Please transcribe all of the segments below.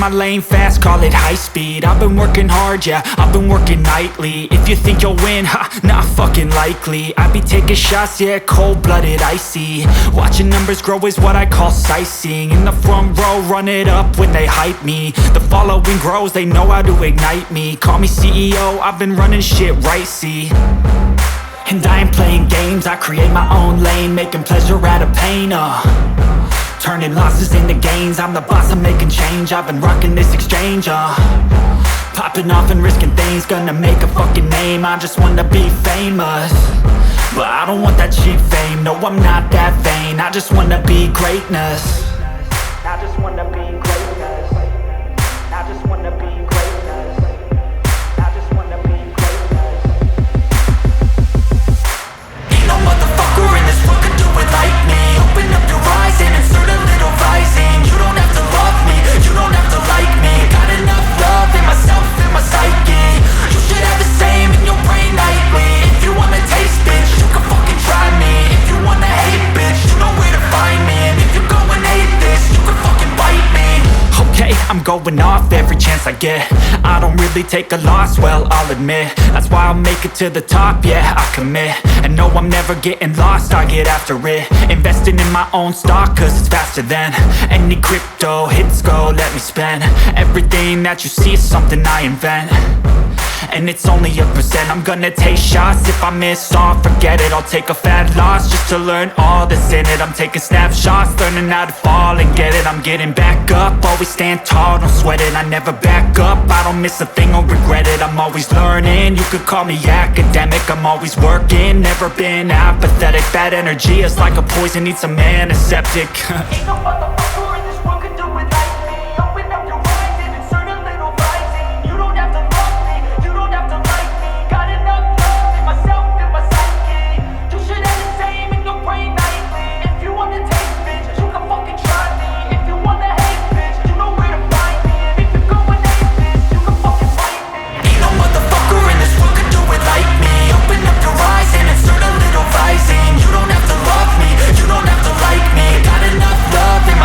my lane fast, call it high speed. I've been working hard, yeah, I've been working nightly. If you think you'll win, ha, not fucking likely. I be taking shots, yeah, cold-blooded, icy. Watching numbers grow is what I call sightseeing. In the front row, run it up when they hype me. The following grows, they know how to ignite me. Call me CEO, I've been running shit right, see. And I ain't playing games, I create my own lane, making pleasure out of pain, turning losses into gains. I'm the boss, I'm making change. I've been rocking this exchange, popping off and risking things. Gonna make a fucking name, I just wanna be famous. But I don't want that cheap fame, no, I'm not that vain. I just wanna be greatness. I just wanna be greatness. I just wanna be greatness. I just wanna be greatness. Ain't no motherfucker in this world could do it like me. Open up your eyes and insert a little rising. You don't have to love me, you don't have to like me. Got enough love in myself, in my psyche. You should have the same in your brain nightly. If you wanna taste, bitch, you can fucking try me. If you wanna hate, bitch, you know where to find me. And if you're going hate this, you can fucking bite me. Okay, I'm going off every chance I get. I don't really take a loss, well, I'll admit. That's why I'll make it to the top, yeah, I commit. And no, I'm never getting lost, I get after it. Investing in my own stock, cause it's faster than any crypto hits go, let me spend. Everything that you see is something I invent. And it's only a percent. I'm gonna take shots. If I miss all, forget it. I'll take a fat loss just to learn all that's in it. I'm taking snapshots, learning how to fall and get it. I'm getting back up, always stand tall, don't sweat it. I never back up, I don't miss a thing or regret it. I'm always learning, you could call me academic. I'm always working, never been apathetic. Bad energy is like a poison, needs some antiseptic. Ain't no motherfucker in this world could do it like me. Open up your eyes and insert a little rising. You don't have to love me, you don't have to like me. Got enough love in myself, in my psyche. You should have the same in your brain nightly. If you wanna taste, bitch, you can fucking try me. If you wanna hate, bitch, you know where to find me. And if you're going hate this, you can fucking fight me. Ain't no motherfucker in this world could do it like me. Open up your eyes and insert a little rising. You don't have to love me, you don't have to like me. Got enough love in my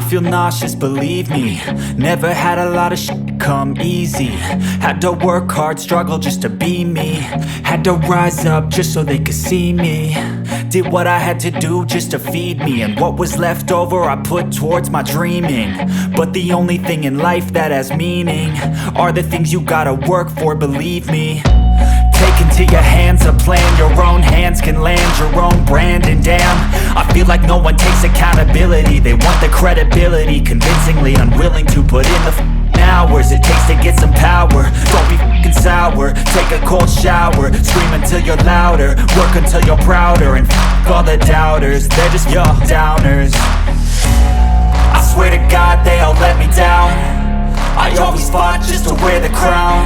feel nauseous, believe me. Never had a lot of shit come easy. Had to work hard, struggle just to be me. Had to rise up just so they could see me. Did what I had to do just to feed me, and what was left over I put towards my dreaming. But the only thing in life that has meaning are the things you gotta work for, believe me. Take into your hands a plan, your own hands can land your own brand. And damn, I feel like no one takes accountability. They want the credibility, convincingly unwilling to put in the hours it takes to get some power. Don't be f***ing sour, take a cold shower. Scream until you're louder, work until you're prouder. And f*** all the doubters, they're just your downers. I swear to God they all let me down. I always fought just to wear the crown.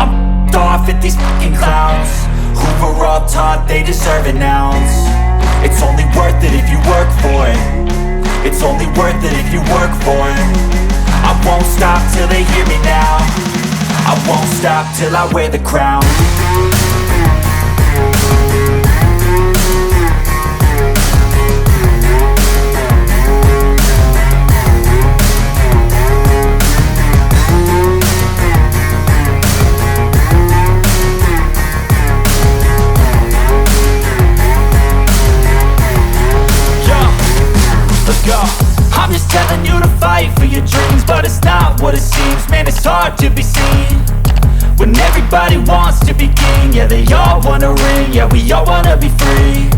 I'm off at these fucking clowns who were all taught they deserve an ounce. It's only worth it if you work for it. It's only worth it if you work for it. I won't stop till they hear me now. I won't stop till I wear the crown. I'm just telling you to fight for your dreams, but it's not what it seems. Man, it's hard to be seen when everybody wants to be king. Yeah, they all wanna ring, yeah, we all wanna be free.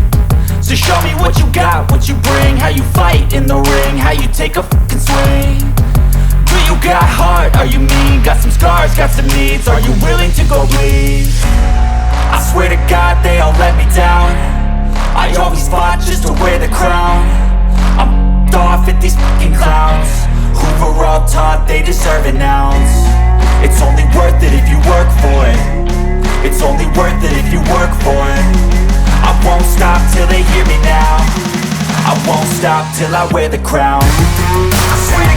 So show me what you got, what you bring, how you fight in the ring, how you take a fucking swing. Do you got heart, are you mean? Got some scars, got some needs, are you willing to go bleed? I swear to God they all let me down. I always fought just to wear the crown. I'm off at these fucking clowns who were all taught they deserve an ounce. It's only worth it if you work for it. It's only worth it if you work for it. I won't stop till they hear me now. I won't stop till I wear the crown. I swear to